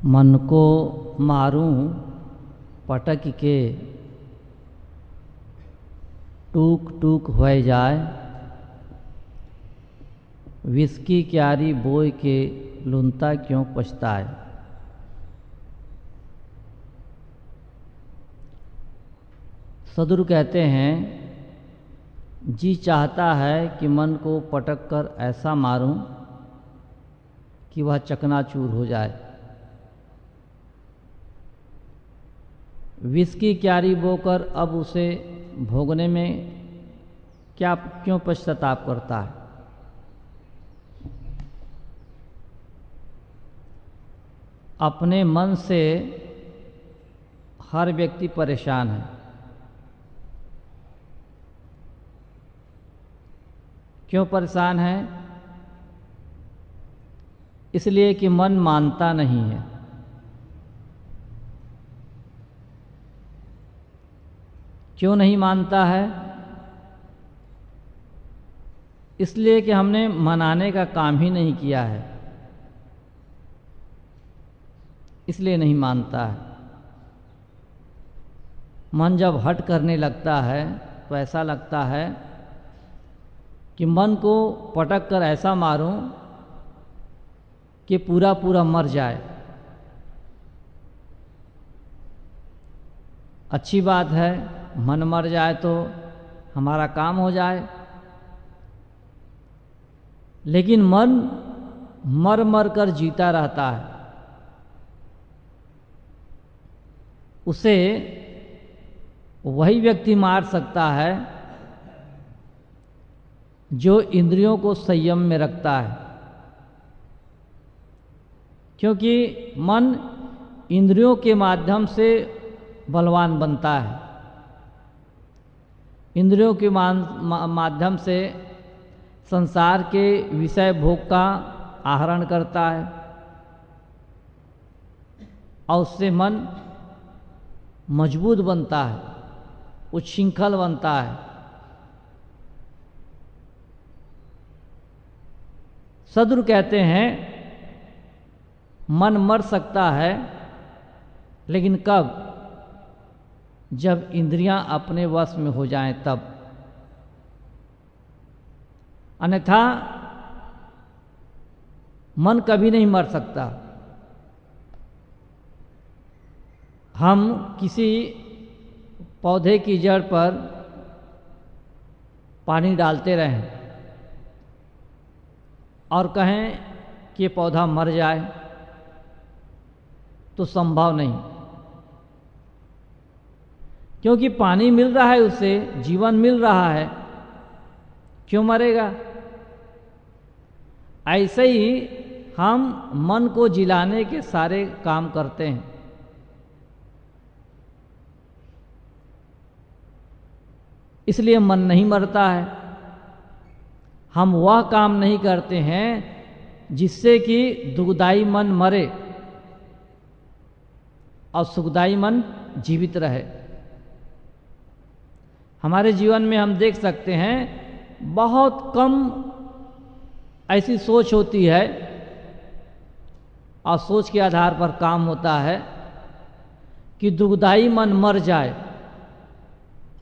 मन को मारूं पटक के, टूक टूक होए जाए, विष की क्यारी बोए के लुनता क्यों पछताए। सदगुरु कहते हैं, जी चाहता है कि मन को पटक कर ऐसा मारूं कि वह चकनाचूर हो जाए। विष की क्यारी बोकर अब उसे भोगने में क्यों पश्चाताप करता है। अपने मन से हर व्यक्ति परेशान है। क्यों परेशान है? इसलिए कि मन मानता नहीं है। क्यों नहीं मानता है? इसलिए कि हमने मनाने का काम ही नहीं किया है, इसलिए नहीं मानता है। मन जब हट करने लगता है तो ऐसा लगता है कि मन को पटक कर ऐसा मारूं कि पूरा पूरा मर जाए। अच्छी बात है, मन मर जाए तो हमारा काम हो जाए। लेकिन मन मर मर कर जीता रहता है। उसे वही व्यक्ति मार सकता है जो इंद्रियों को संयम में रखता है, क्योंकि मन इंद्रियों के माध्यम से बलवान बनता है। इंद्रियों के माध्यम से संसार के विषय भोग का आहरण करता है और उससे मन मजबूत बनता है, उच्छृंखल बनता है। सदगुरु कहते हैं, मन मर सकता है, लेकिन कब? जब इंद्रियां अपने वश में हो जाएं तब। अन्यथा मन कभी नहीं मर सकता। हम किसी पौधे की जड़ पर पानी डालते रहें और कहें कि पौधा मर जाए तो संभव नहीं, क्योंकि पानी मिल रहा है, उसे जीवन मिल रहा है, क्यों मरेगा? ऐसे ही हम मन को जिलाने के सारे काम करते हैं। इसलिए मन नहीं मरता है। हम वह काम नहीं करते हैं जिससे कि दुखदाई मन मरे और सुखदाई मन जीवित रहे। हमारे जीवन में हम देख सकते हैं, बहुत कम ऐसी सोच होती है और सोच के आधार पर काम होता है कि दुखदाई मन मर जाए।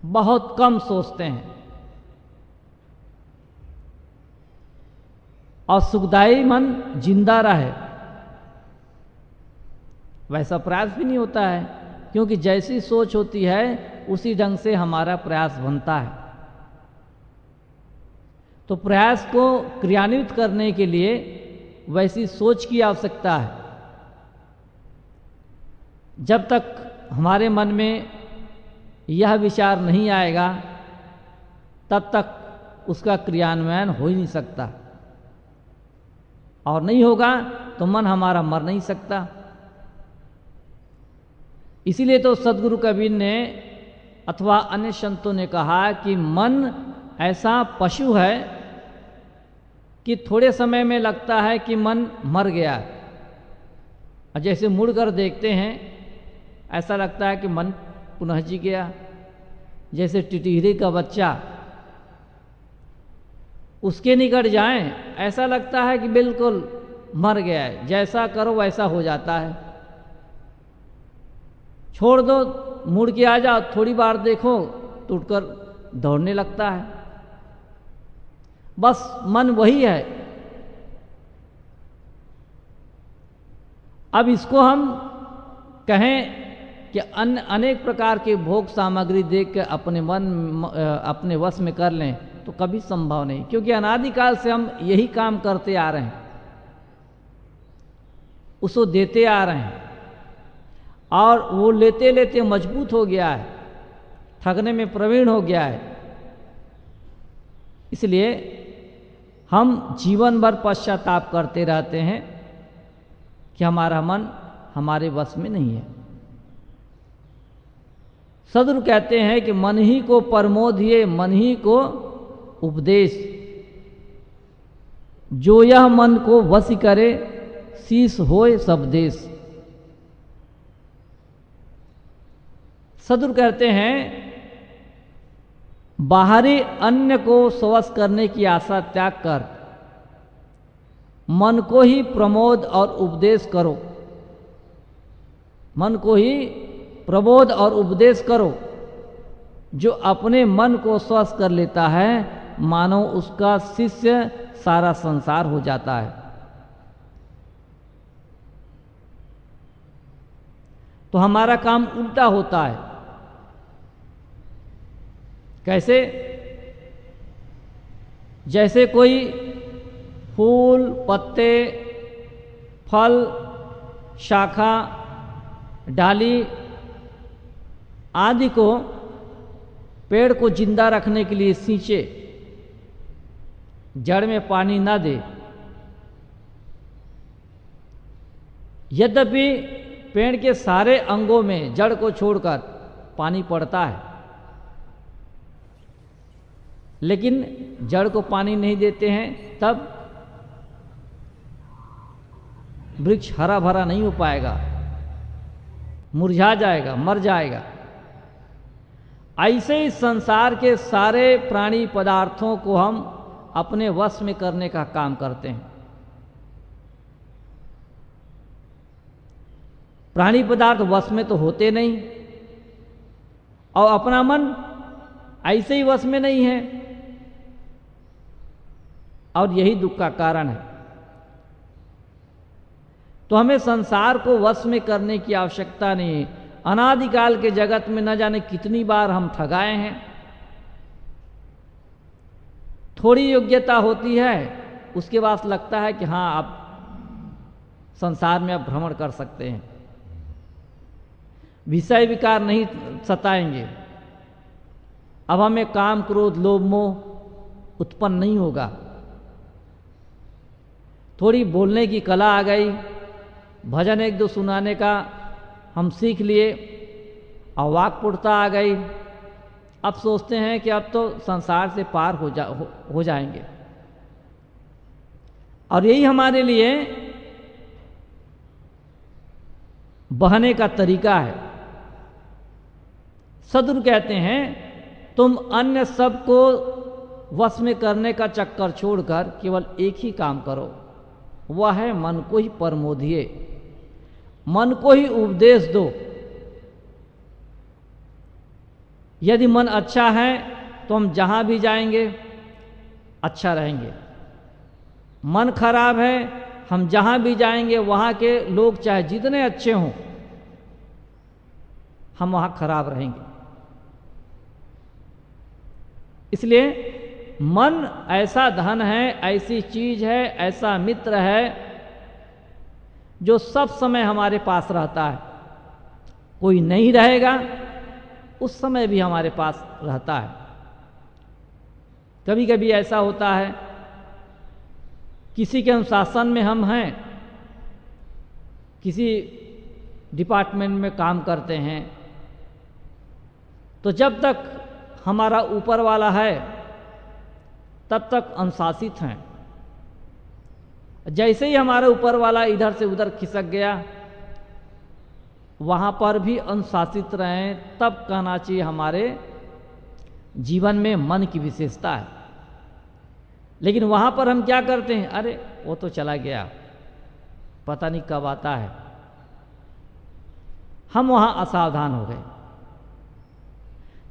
बहुत कम सोचते हैं। और सुखदाई मन जिंदा रहे, वैसा प्रयास भी नहीं होता है, क्योंकि जैसी सोच होती है उसी ढंग से हमारा प्रयास बनता है। तो प्रयास को क्रियान्वित करने के लिए वैसी सोच की आवश्यकता है। जब तक हमारे मन में यह विचार नहीं आएगा, तब तक उसका क्रियान्वयन हो ही नहीं सकता, और नहीं होगा तो मन हमारा मर नहीं सकता। इसीलिए तो सद्गुरु कबीर ने अथवा अन्य संतों ने कहा कि मन ऐसा पशु है कि थोड़े समय में लगता है कि मन मर गया, और जैसे मुड़कर देखते हैं ऐसा लगता है कि मन पुनः जी गया। जैसे टिटहरी का बच्चा, उसके निकट जाएं ऐसा लगता है कि बिल्कुल मर गया है, जैसा करो वैसा हो जाता है। छोड़ दो, मुड़ के आ जाओ, थोड़ी बार देखो तो उठकर दौड़ने लगता है। बस मन वही है। अब इसको हम कहें कि अन्य अनेक प्रकार के भोग सामग्री देख के अपने वश में कर लें तो कभी संभव नहीं, क्योंकि अनादिकाल से हम यही काम करते आ रहे हैं, उसको देते आ रहे हैं और वो लेते लेते मजबूत हो गया है, ठगने में प्रवीण हो गया है। इसलिए हम जीवन भर पश्चाताप करते रहते हैं कि हमारा मन हमारे वश में नहीं है। सद्गुरु कहते हैं कि मन ही को परमोधिये, मन ही को उपदेश, जो यह मन को वश करे, शीश होए सब देश। सद्गुरु कहते हैं बाहरी अन्य को स्वश करने की आशा त्याग कर मन को ही प्रमोद और उपदेश करो, मन को ही प्रबोध और उपदेश करो। जो अपने मन को स्वश कर लेता है मानो उसका शिष्य सारा संसार हो जाता है। तो हमारा काम उल्टा होता है। कैसे? जैसे कोई फूल, पत्ते, फल, शाखा, डाली आदि को पेड़ को जिंदा रखने के लिए सींचे, जड़ में पानी ना दे, यद्यपि पेड़ के सारे अंगों में जड़ को छोड़कर पानी पड़ता है, लेकिन जड़ को पानी नहीं देते हैं, तब वृक्ष हरा भरा नहीं हो पाएगा, मुरझा जाएगा, मर जाएगा। ऐसे ही संसार के सारे प्राणी पदार्थों को हम अपने वश में करने का काम करते हैं। प्राणी पदार्थ वश में तो होते नहीं और अपना मन ऐसे ही वश में नहीं है, और यही दुख का कारण है। तो हमें संसार को वश में करने की आवश्यकता नहीं है। अनादिकाल के जगत में न जाने कितनी बार हम ठगाए हैं। थोड़ी योग्यता होती है, उसके बाद लगता है कि हाँ आप संसार में आप भ्रमण कर सकते हैं, विषय विकार नहीं सताएंगे, अब हमें काम, क्रोध, लोभ, मोह उत्पन्न नहीं होगा। थोड़ी बोलने की कला आ गई, भजन एक दो सुनाने का हम सीख लिए और वाक्पटुता आ गई। अब सोचते हैं कि अब तो संसार से पार हो जाएंगे, और यही हमारे लिए बहने का तरीका है। सद्गुरु कहते हैं तुम अन्य सबको वश में करने का चक्कर छोड़कर केवल एक ही काम करो, वह है मन को ही परमोधिये, मन को ही उपदेश दो। यदि मन अच्छा है तो हम जहां भी जाएंगे अच्छा रहेंगे, मन खराब है हम जहां भी जाएंगे वहां के लोग चाहे जितने अच्छे हों हम वहां खराब रहेंगे। इसलिए मन ऐसा धन है, ऐसी चीज है, ऐसा मित्र है जो सब समय हमारे पास रहता है। कोई नहीं रहेगा उस समय भी हमारे पास रहता है। कभी कभी ऐसा होता है किसी के अनुशासन में हम हैं, किसी डिपार्टमेंट में काम करते हैं, तो जब तक हमारा ऊपर वाला है तब तक अनुशासित हैं। जैसे ही हमारे ऊपर वाला इधर से उधर खिसक गया वहां पर भी अनुशासित रहें, तब कहना चाहिए हमारे जीवन में मन की विशेषता है। लेकिन वहां पर हम क्या करते हैं, अरे वो तो चला गया, पता नहीं कब आता है। हम वहाँ असावधान हो गए।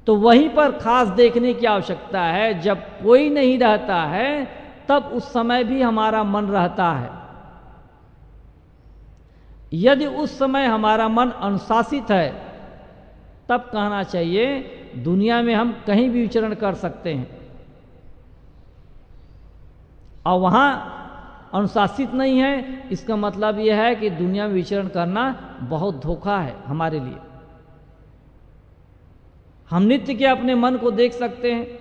तो वहीं पर खास देखने की आवश्यकता है, जब कोई नहीं रहता है तब उस समय भी हमारा मन रहता है। यदि उस समय हमारा मन अनुशासित है तब कहना चाहिए दुनिया में हम कहीं भी विचरण कर सकते हैं। और वहाँ अनुशासित नहीं है, इसका मतलब यह है कि दुनिया में विचरण करना बहुत धोखा है हमारे लिए। हम नित्य के अपने मन को देख सकते हैं।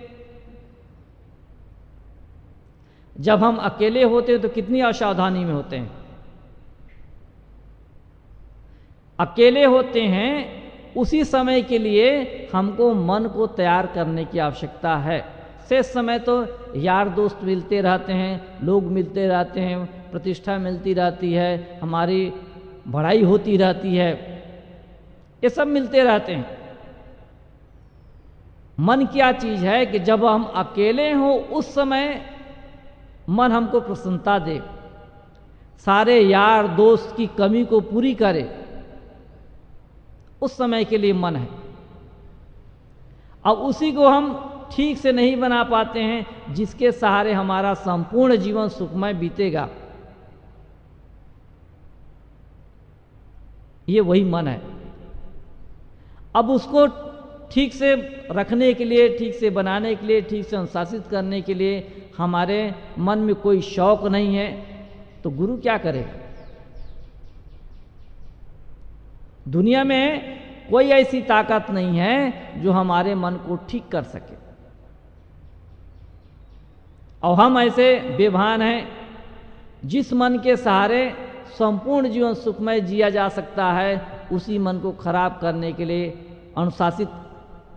जब हम अकेले होते हैं तो कितनी असावधानी में होते हैं। अकेले होते हैं उसी समय के लिए हमको मन को तैयार करने की आवश्यकता है। शेष समय तो यार दोस्त मिलते रहते हैं, लोग मिलते रहते हैं, प्रतिष्ठा मिलती रहती है, हमारी बढ़ाई होती रहती है, ये सब मिलते रहते हैं। मन क्या चीज़ है कि जब हम अकेले हों उस समय मन हमको प्रसन्नता दे, सारे यार दोस्त की कमी को पूरी करे, उस समय के लिए मन है। अब उसी को हम ठीक से नहीं बना पाते हैं जिसके सहारे हमारा संपूर्ण जीवन सुखमय बीतेगा। ये वही मन है। अब उसको ठीक से रखने के लिए, ठीक से बनाने के लिए, ठीक से अनुशासित करने के लिए हमारे मन में कोई शौक नहीं है, तो गुरु क्या करेगा? दुनिया में कोई ऐसी ताकत नहीं है जो हमारे मन को ठीक कर सके। और हम ऐसे बेभान हैं, जिस मन के सहारे संपूर्ण जीवन सुखमय जिया जा सकता है, उसी मन को खराब करने के लिए, अनुशासित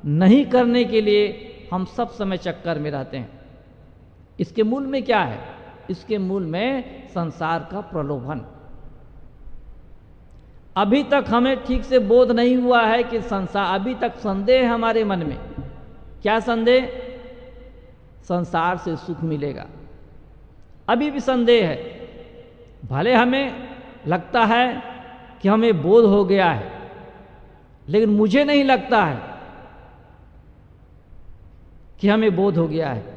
नहीं करने के लिए हम सब समय चक्कर में रहते हैं। इसके मूल में क्या है? इसके मूल में संसार का प्रलोभन। अभी तक हमें ठीक से बोध नहीं हुआ है कि संसार, अभी तक संदेह है हमारे मन में। क्या संदेह? संसार से सुख मिलेगा। अभी भी संदेह है। भले हमें लगता है कि हमें बोध हो गया है, लेकिन मुझे नहीं लगता है कि हमें बोध हो गया है।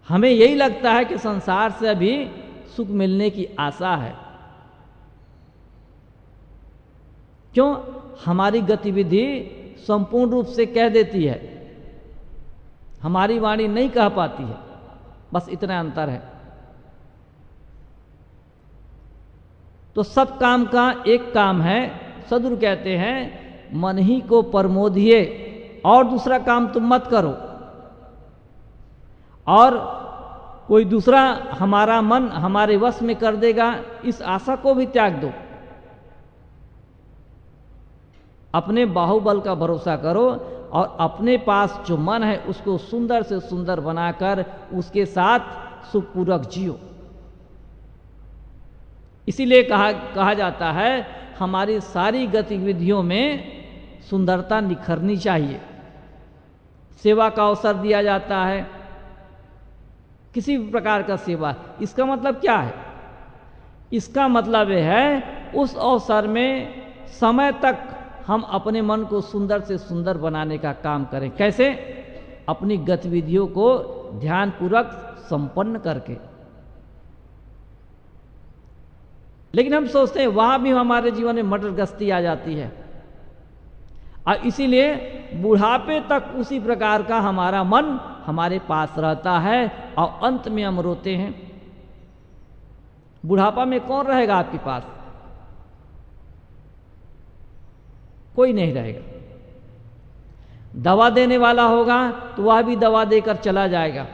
हमें यही लगता है कि संसार से अभी सुख मिलने की आशा है। क्यों? हमारी गतिविधि संपूर्ण रूप से कह देती है, हमारी वाणी नहीं कह पाती है। बस इतना अंतर है। तो सब काम का एक काम है। सद्गुरु कहते हैं मन ही को प्रमोदिए, और दूसरा काम तुम मत करो, और कोई दूसरा हमारा मन हमारे वश में कर देगा, इस आशा को भी त्याग दो। अपने बाहुबल का भरोसा करो और अपने पास जो मन है उसको सुंदर से सुंदर बनाकर उसके साथ सुखपूर्वक जियो। इसीलिए कहा जाता है हमारी सारी गतिविधियों में सुंदरता निखरनी चाहिए। सेवा का अवसर दिया जाता है, किसी भी प्रकार का सेवा। इसका मतलब क्या है? इसका मतलब यह है उस अवसर में समय तक हम अपने मन को सुंदर से सुंदर बनाने का काम करें। कैसे? अपनी गतिविधियों को ध्यानपूर्वक संपन्न करके। लेकिन हम सोचते हैं वहां भी हमारे जीवन में मटर गश्ती आ जाती है, और इसीलिए बुढ़ापे तक उसी प्रकार का हमारा मन हमारे पास रहता है और अंत में हम रोते हैं। बुढ़ापा में कौन रहेगा आपके पास? कोई नहीं रहेगा। दवा देने वाला होगा तो वह भी दवा देकर चला जाएगा,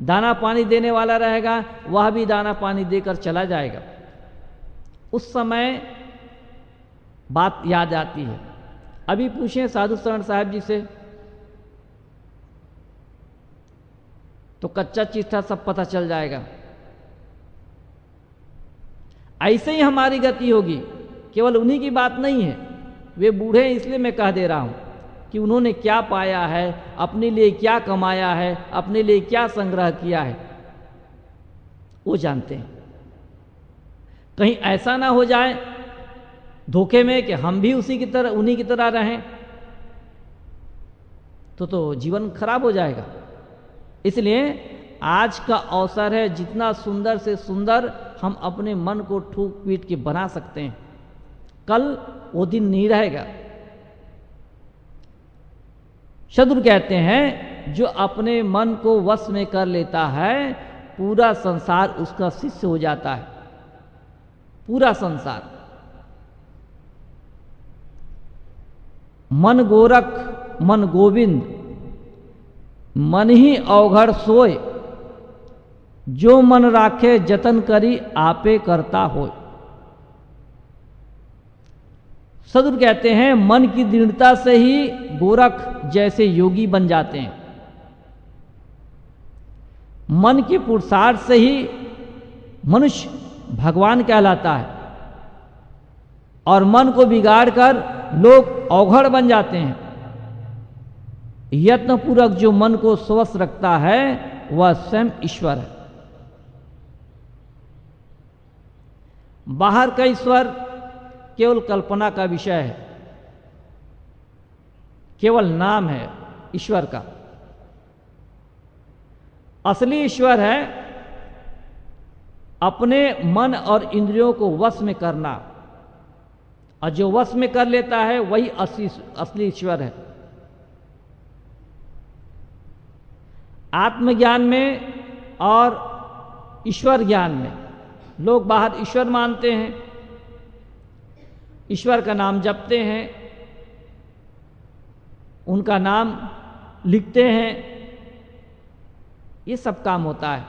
दाना पानी देने वाला रहेगा वह भी दाना पानी देकर चला जाएगा। उस समय बात याद आती है। अभी पूछें साधु शरण साहब जी से तो कच्चा चिट्ठा सब पता चल जाएगा। ऐसे ही हमारी गति होगी। केवल उन्हीं की बात नहीं है, वे बूढ़े हैं इसलिए मैं कह दे रहा हूं कि उन्होंने क्या पाया है, अपने लिए क्या कमाया है, अपने लिए क्या संग्रह किया है, वो जानते हैं। कहीं ऐसा ना हो जाए धोखे में कि हम भी उन्हीं की तरह रहें, तो जीवन खराब हो जाएगा। इसलिए आज का अवसर है, जितना सुंदर से सुंदर हम अपने मन को ठूक पीट के बना सकते हैं, कल वो दिन नहीं रहेगा। सद्गुरु कहते हैं जो अपने मन को वश में कर लेता है, पूरा संसार उसका शिष्य हो जाता है, पूरा संसार। मन गोरख मन गोविंद, मन ही अवघड़ सोय, जो मन राखे जतन करी आपे करता होय। सद्गुरु कहते हैं मन की दृढ़ता से ही गोरख जैसे योगी बन जाते हैं, मन के पुरुषार्थ से ही मनुष्य भगवान कहलाता है, और मन को बिगाड़ कर लोग अवघड़ बन जाते हैं। यत्नपूर्वक जो मन को स्वस्थ रखता है वह स्वयं ईश्वर है। बाहर का ईश्वर केवल कल्पना का विषय है, केवल नाम है ईश्वर का। असली ईश्वर है अपने मन और इंद्रियों को वश में करना, और जो वश में कर लेता है वही असली ईश्वर है। आत्मज्ञान में और ईश्वर ज्ञान में लोग बाहर ईश्वर मानते हैं, ईश्वर का नाम जपते हैं, उनका नाम लिखते हैं, ये सब काम होता है।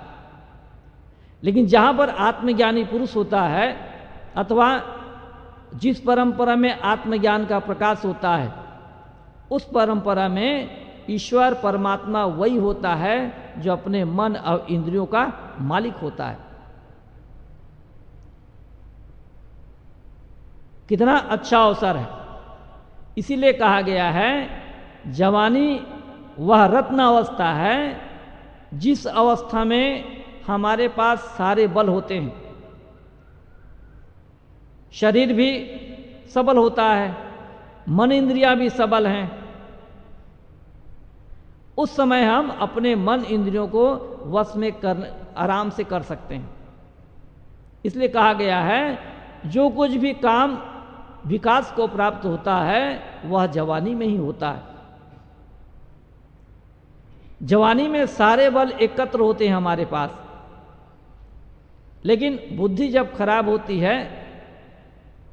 लेकिन जहाँ पर आत्मज्ञानी पुरुष होता है, अथवा जिस परंपरा में आत्मज्ञान का प्रकाश होता है, उस परंपरा में ईश्वर परमात्मा वही होता है जो अपने मन और इंद्रियों का मालिक होता है। कितना अच्छा अवसर है। इसीलिए कहा गया है जवानी वह रत्न अवस्था है जिस अवस्था में हमारे पास सारे बल होते हैं, शरीर भी सबल होता है, मन इंद्रियां भी सबल हैं। उस समय हम अपने मन इंद्रियों को वश में आराम से कर सकते हैं। इसलिए कहा गया है जो कुछ भी काम विकास को प्राप्त होता है वह जवानी में ही होता है। जवानी में सारे बल एकत्र होते हैं हमारे पास, लेकिन बुद्धि जब खराब होती है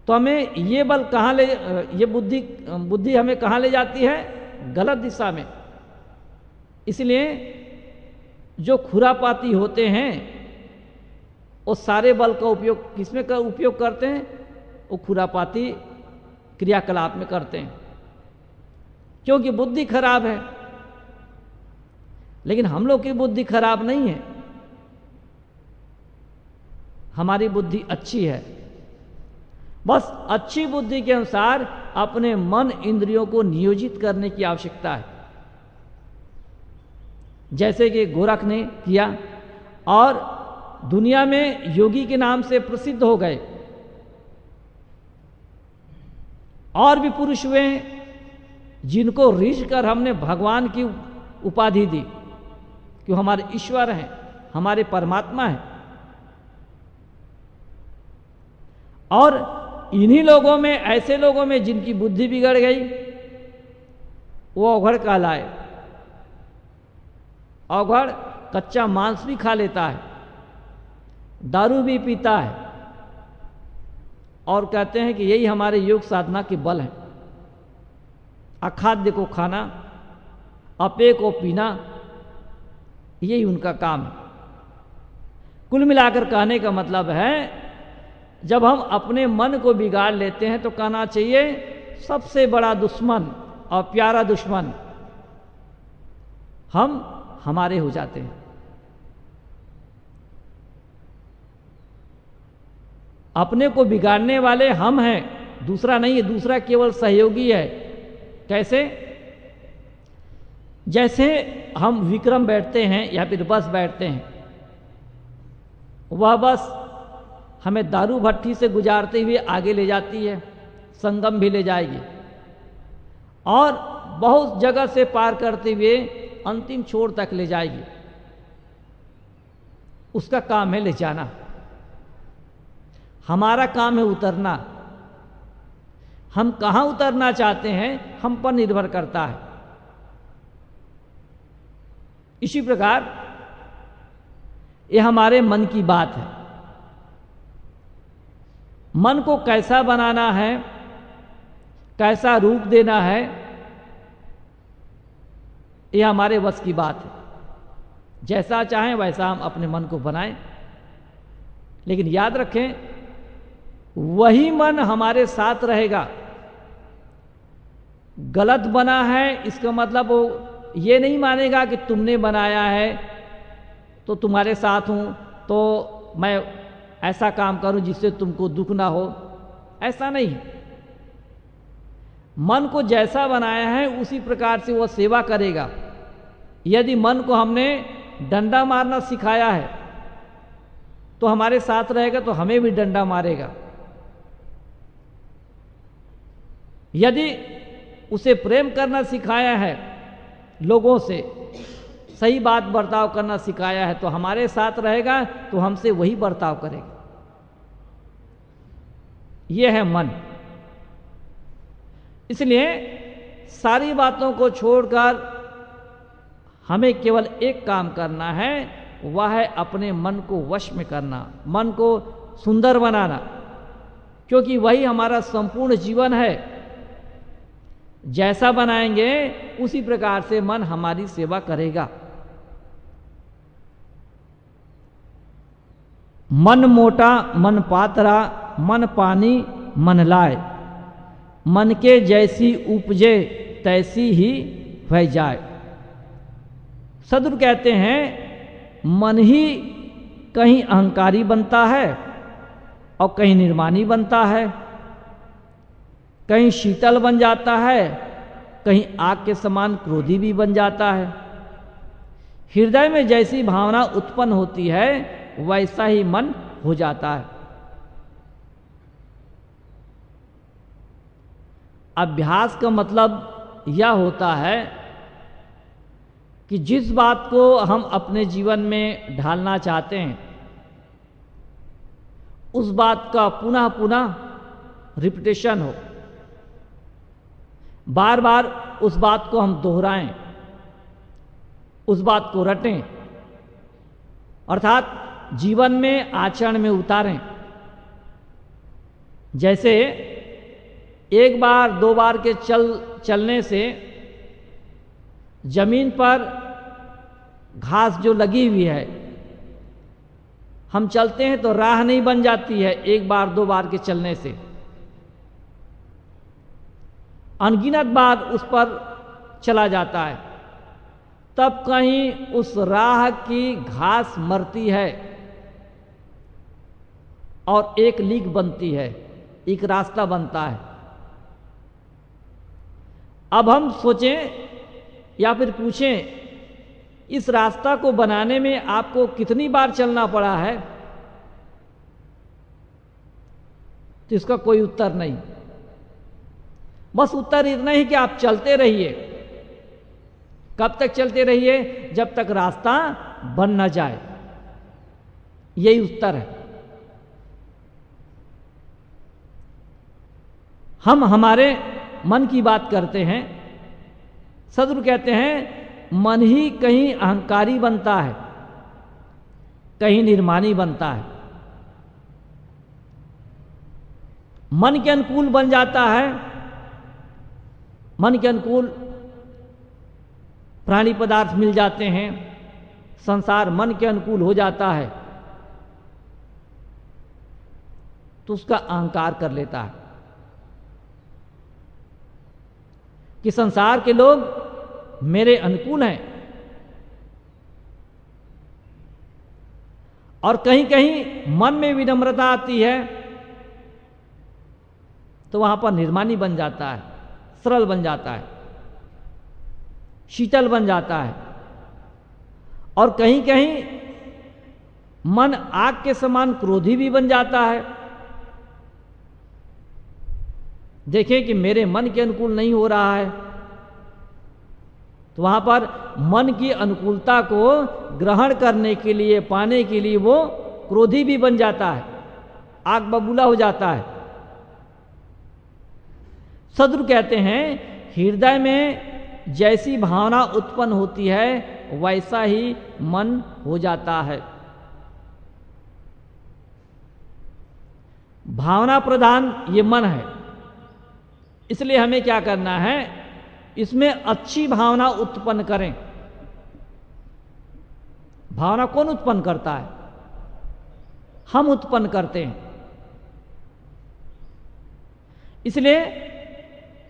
तो हमें ये बल कहाँ ले, ये बुद्धि हमें कहाँ ले जाती है? गलत दिशा में। इसलिए जो खुरापाती होते हैं वो सारे बल का उपयोग किसमें उपयोग करते हैं? वो खुरापाती क्रियाकलाप में करते हैं, क्योंकि बुद्धि खराब है। लेकिन हम लोग की बुद्धि खराब नहीं है, हमारी बुद्धि अच्छी है। बस अच्छी बुद्धि के अनुसार अपने मन इंद्रियों को नियोजित करने की आवश्यकता है, जैसे कि गोरख ने किया और दुनिया में योगी के नाम से प्रसिद्ध हो गए। और भी पुरुष हुए हैं जिनको रीझ कर हमने भगवान की उपाधि दी कि हमारे ईश्वर हैं, हमारे परमात्मा हैं। और इन्हीं लोगों में, ऐसे लोगों में जिनकी बुद्धि बिगड़ गई, वो अवघड़ कहलाए। अवघड़ कच्चा मांस भी खा लेता है, दारू भी पीता है, और कहते हैं कि यही हमारे योग साधना के बल हैं। अखाद्य को खाना, अपेय को पीना, यही उनका काम है। कुल मिलाकर कहने का मतलब है जब हम अपने मन को बिगाड़ लेते हैं तो कहना चाहिए सबसे बड़ा दुश्मन और प्यारा दुश्मन हम हमारे हो जाते हैं। अपने को बिगाड़ने वाले हम हैं, दूसरा नहीं है। दूसरा केवल सहयोगी है। कैसे? जैसे हम विक्रम बैठते हैं या फिर बस बैठते हैं, वह बस हमें दारू भट्टी से गुजारते हुए आगे ले जाती है, संगम भी ले जाएगी और बहुत जगह से पार करते हुए अंतिम छोर तक ले जाएगी। उसका काम है ले जाना, हमारा काम है उतरना। हम कहाँ उतरना चाहते हैं हम पर निर्भर करता है। इसी प्रकार ये हमारे मन की बात है। मन को कैसा बनाना है, कैसा रूप देना है, ये हमारे वश की बात है। जैसा चाहें वैसा हम अपने मन को बनाएं, लेकिन याद रखें वही मन हमारे साथ रहेगा। गलत बना है इसका मतलब वो ये नहीं मानेगा कि तुमने बनाया है तो तुम्हारे साथ हूं तो मैं ऐसा काम करूं जिससे तुमको दुख ना हो। ऐसा नहीं, मन को जैसा बनाया है उसी प्रकार से वो सेवा करेगा। यदि मन को हमने डंडा मारना सिखाया है तो हमारे साथ रहेगा तो हमें भी डंडा मारेगा। यदि उसे प्रेम करना सिखाया है, लोगों से सही बात बर्ताव करना सिखाया है तो हमारे साथ रहेगा तो हमसे वही बर्ताव करेगा। यह है मन। इसलिए सारी बातों को छोड़कर हमें केवल एक काम करना है, वह है अपने मन को वश में करना, मन को सुंदर बनाना, क्योंकि वही हमारा संपूर्ण जीवन है। जैसा बनाएंगे उसी प्रकार से मन हमारी सेवा करेगा। मन मोटा मन पातरा, मन पानी मन लाए, मन के जैसी उपजे तैसी ही वह जाए। सदगुरु कहते हैं मन ही कहीं अहंकारी बनता है और कहीं निर्माणी बनता है, कहीं शीतल बन जाता है, कहीं आग के समान क्रोधी भी बन जाता है। हृदय में जैसी भावना उत्पन्न होती है वैसा ही मन हो जाता है। अभ्यास का मतलब यह होता है कि जिस बात को हम अपने जीवन में ढालना चाहते हैं उस बात का पुनः पुनः रिपीटेशन हो, बार बार उस बात को हम दोहराएं, उस बात को रटें, अर्थात जीवन में आचरण में उतारें। जैसे एक बार दो बार के चलने से जमीन पर घास जो लगी हुई है, हम चलते हैं तो राह नहीं बन जाती है एक बार दो बार के चलने से। अनगिनत बार उस पर चला जाता है, तब कहीं उस राह की घास मरती है और एक लीक बनती है, एक रास्ता बनता है। अब हम सोचें या फिर पूछें इस रास्ता को बनाने में आपको कितनी बार चलना पड़ा है, तो इसका कोई उत्तर नहीं। बस उत्तर इतना ही कि आप चलते रहिए। कब तक चलते रहिए? जब तक रास्ता बन न जाए। यही उत्तर है। हम हमारे मन की बात करते हैं। सदगुरु कहते हैं मन ही कहीं अहंकारी बनता है, कहीं निर्माणी बनता है। मन के अनुकूल बन जाता है, मन के अनुकूल प्राणी पदार्थ मिल जाते हैं, संसार मन के अनुकूल हो जाता है तो उसका अहंकार कर लेता है कि संसार के लोग मेरे अनुकूल हैं। और कहीं कहीं मन में विनम्रता आती है तो वहां पर निर्माणी बन जाता है, सरल बन जाता है, शीतल बन जाता है। और कहीं कहीं मन आग के समान क्रोधी भी बन जाता है। देखें कि मेरे मन के अनुकूल नहीं हो रहा है, तो वहां पर मन की अनुकूलता को ग्रहण करने के लिए, पाने के लिए वो क्रोधी भी बन जाता है, आग बबूला हो जाता है। सद्गुरु कहते हैं हृदय में जैसी भावना उत्पन्न होती है वैसा ही मन हो जाता है। भावना प्रधान ये मन है, इसलिए हमें क्या करना है, इसमें अच्छी भावना उत्पन्न करें। भावना कौन उत्पन्न करता है? हम उत्पन्न करते हैं। इसलिए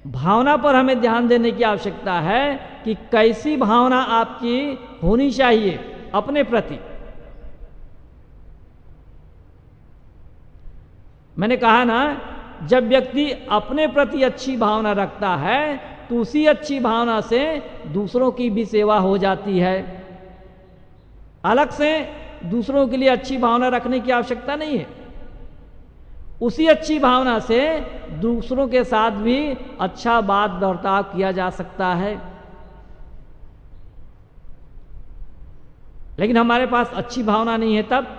भावना पर हमें ध्यान देने की आवश्यकता है कि कैसी भावना आपकी होनी चाहिए अपने प्रति। मैंने कहा ना, जब व्यक्ति अपने प्रति अच्छी भावना रखता है तो उसी अच्छी भावना से दूसरों की भी सेवा हो जाती है। अलग से दूसरों के लिए अच्छी भावना रखने की आवश्यकता नहीं है। उसी अच्छी भावना से दूसरों के साथ भी अच्छा बात बर्ताव किया जा सकता है। लेकिन हमारे पास अच्छी भावना नहीं है, तब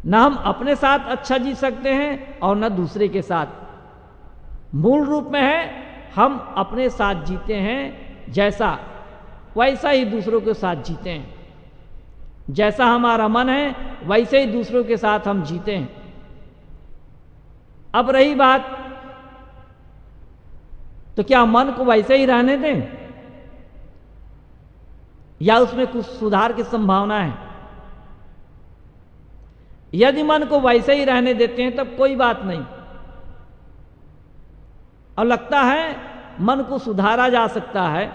ना हम अपने साथ अच्छा जी सकते हैं और न दूसरे के साथ। मूल रूप में है हम अपने साथ जीते हैं जैसा, वैसा ही दूसरों के साथ जीते हैं। जैसा हमारा मन है वैसे ही दूसरों के साथ हम जीते हैं। अब रही बात, तो क्या मन को वैसे ही रहने दें या उसमें कुछ सुधार की संभावना है? यदि मन को वैसे ही रहने देते हैं तब कोई बात नहीं, और लगता है मन को सुधारा जा सकता है,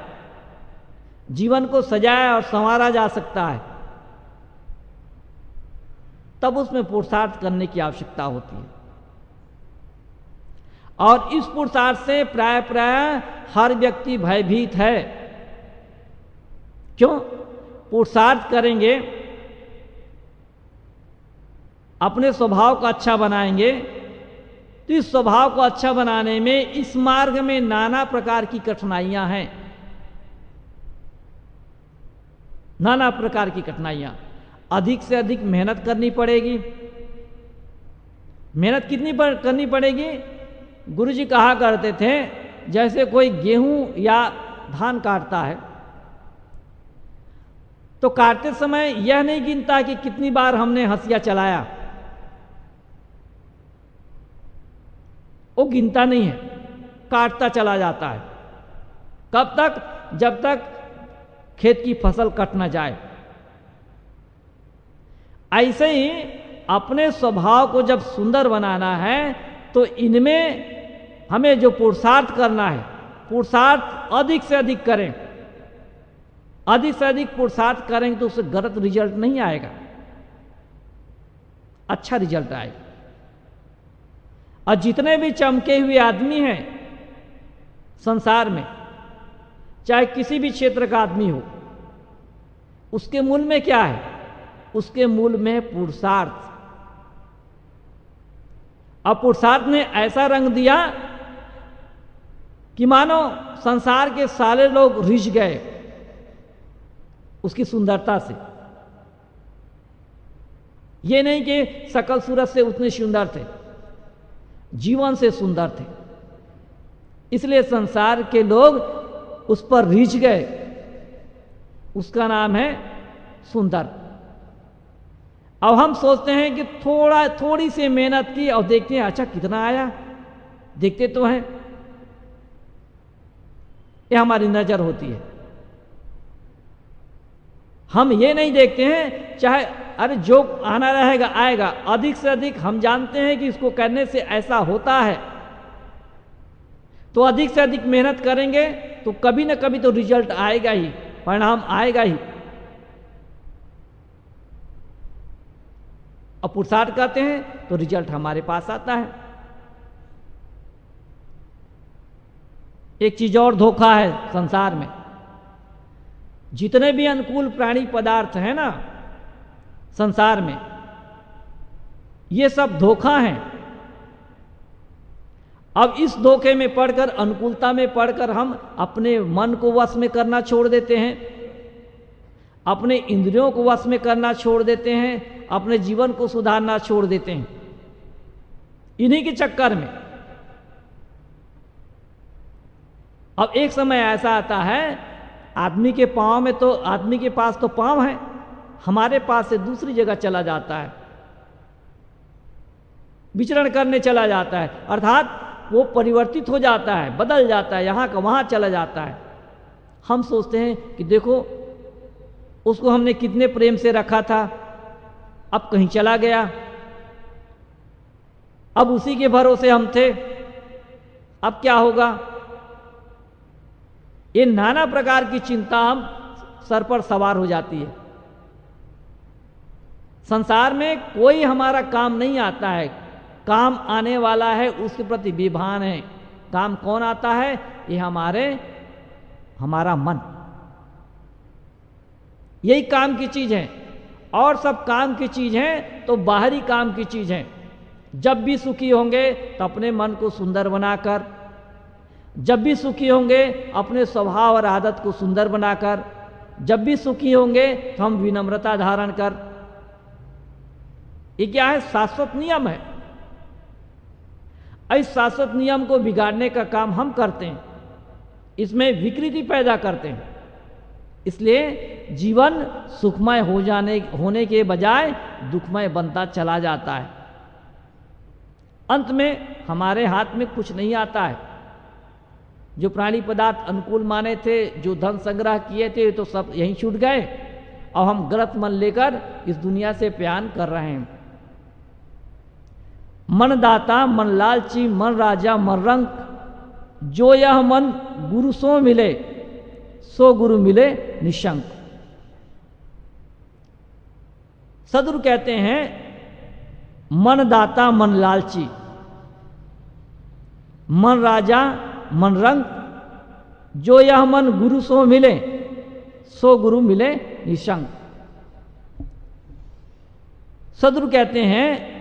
जीवन को सजाया और संवारा जा सकता है, तब उसमें पुरुषार्थ करने की आवश्यकता होती है। और इस पुरुषार्थ से प्राय हर व्यक्ति भयभीत है। क्यों? पुरुषार्थ करेंगे, अपने स्वभाव को अच्छा बनाएंगे, तो इस स्वभाव को अच्छा बनाने में इस मार्ग में नाना प्रकार की कठिनाइयां हैं। नाना प्रकार की कठिनाइयां, अधिक से अधिक मेहनत करनी पड़ेगी। मेहनत कितनी करनी पड़ेगी? गुरुजी कहा करते थे, जैसे कोई गेहूं या धान काटता है तो काटते समय यह नहीं गिनता कि कितनी बार हमने हंसिया चलाया, वो गिनता नहीं है, काटता चला जाता है। कब तक? जब तक खेत की फसल कट ना जाए। ऐसे ही अपने स्वभाव को जब सुंदर बनाना है तो इनमें हमें जो पुरुषार्थ करना है, पुरुषार्थ अधिक से अधिक करें। अधिक से अधिक पुरुषार्थ करेंगे तो उससे गलत रिजल्ट नहीं आएगा, अच्छा रिजल्ट आएगा। और जितने भी चमके हुए आदमी हैं संसार में, चाहे किसी भी क्षेत्र का आदमी हो, उसके मूल में क्या है? उसके मूल में पुरुषार्थ। अब पुरुषार्थ ने ऐसा रंग दिया कि मानो संसार के सारे लोग रिझ गए उसकी सुंदरता से। ये नहीं कि सकल सूरत से उतने सुंदर थे, जीवन से सुंदर थे, इसलिए संसार के लोग उस पर रिझ गए। उसका नाम है सुंदर। अब हम सोचते हैं कि थोड़ी सी मेहनत की और देखते हैं अच्छा कितना आया, देखते तो हैं। ये हमारी नजर होती है। हम ये नहीं देखते हैं चाहे अरे जो आना रहेगा आएगा, अधिक से अधिक हम जानते हैं कि इसको करने से ऐसा होता है, तो अधिक से अधिक मेहनत करेंगे तो कभी ना कभी तो रिजल्ट आएगा ही, परिणाम आएगा ही। और पुरुषार्थ करते हैं तो रिजल्ट हमारे पास आता है। एक चीज और धोखा है संसार में, जितने भी अनुकूल प्राणी पदार्थ हैं ना संसार में, ये सब धोखा हैं। अब इस धोखे में पड़कर, अनुकूलता में पड़कर हम अपने मन को वश में करना छोड़ देते हैं, अपने इंद्रियों को वश में करना छोड़ देते हैं, अपने जीवन को सुधारना छोड़ देते हैं इन्हीं के चक्कर में। अब एक समय ऐसा आता है, आदमी के पांव में तो, आदमी के पास तो पांव है, हमारे पास से दूसरी जगह चला जाता है, विचरण करने चला जाता है, अर्थात वो परिवर्तित हो जाता है, बदल जाता है, यहां का वहां चला जाता है। हम सोचते हैं कि देखो उसको हमने कितने प्रेम से रखा था, अब कहीं चला गया, अब उसी के भरोसे हम थे, अब क्या होगा। ये नाना प्रकार की चिंता हम सर पर सवार हो जाती है। संसार में कोई हमारा काम नहीं आता है, काम आने वाला है उसके प्रति विभान है। काम कौन आता है? ये हमारा मन, यही काम की चीज है। और सब काम की चीज है तो बाहरी काम की चीज है। जब भी सुखी होंगे तो अपने मन को सुंदर बनाकर, जब भी सुखी होंगे अपने स्वभाव और आदत को सुंदर बनाकर, जब भी सुखी होंगे तो हम विनम्रता धारण कर। ये क्या है? शाश्वत नियम है। इस शाश्वत नियम को बिगाड़ने का काम हम करते हैं, इसमें विकृति पैदा करते हैं। इसलिए जीवन सुखमय होने के बजाय दुखमय बनता चला जाता है। अंत में हमारे हाथ में कुछ नहीं आता है। जो प्राणी पदार्थ अनुकूल माने थे, जो धन संग्रह किए थे, तो सब यहीं छूट गए और हम गलत मन लेकर इस दुनिया से प्यान कर रहे हैं। मन दाता मन लालची मन राजा मन रंक, जो यह मन गुरु सो मिले, सो गुरु मिले निशंक। सदगुरु कहते हैं मन दाता मन लालची, मन राजा मन रंक, जो यह मन गुरु सो मिले, सो गुरु मिले निशंक। सदगुरु कहते हैं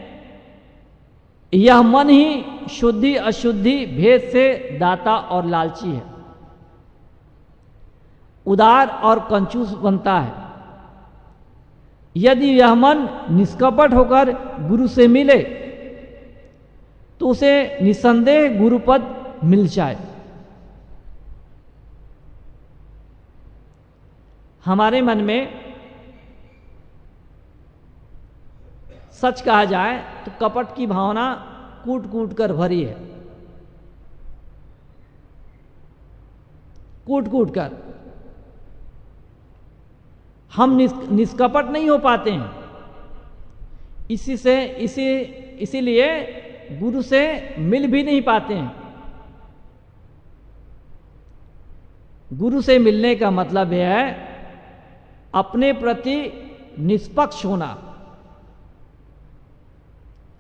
यह मन ही शुद्धि अशुद्धि भेद से दाता और लालची है, उदार और कंजूस बनता है। यदि यह मन निष्कपट होकर गुरु से मिले तो उसे निसंदेह गुरुपद मिल जाए। हमारे मन में सच कहा जाए तो कपट की भावना कूट कूट कर भरी है, कूट कूट कर। हम निष्कपट नहीं हो पाते हैं, इसीलिए गुरु से मिल भी नहीं पाते हैं। गुरु से मिलने का मतलब यह है अपने प्रति निष्पक्ष होना,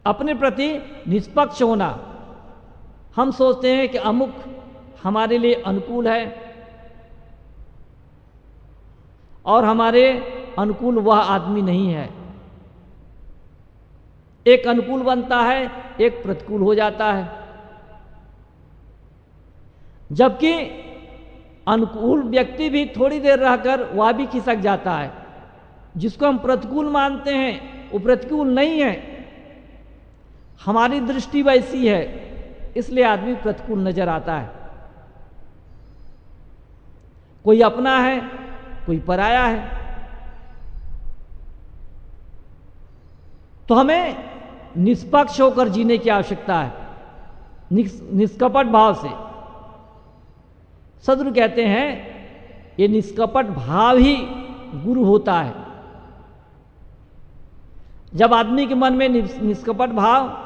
अपने प्रति निष्पक्ष होना। हम सोचते हैं कि अमुक हमारे लिए अनुकूल है और हमारे अनुकूल वह आदमी नहीं है। एक अनुकूल बनता है, एक प्रतिकूल हो जाता है। जबकि अनुकूल व्यक्ति भी थोड़ी देर रहकर वह भी खिसक जाता है। जिसको हम प्रतिकूल मानते हैं वो प्रतिकूल नहीं है, हमारी दृष्टि वैसी है, इसलिए आदमी प्रतिकूल नजर आता है। कोई अपना है, कोई पराया है। तो हमें निष्पक्ष होकर जीने की आवश्यकता है, निष्कपट भाव से। सदगुरु कहते हैं ये निष्कपट भाव ही गुरु होता है। जब आदमी के मन में निष्कपट भाव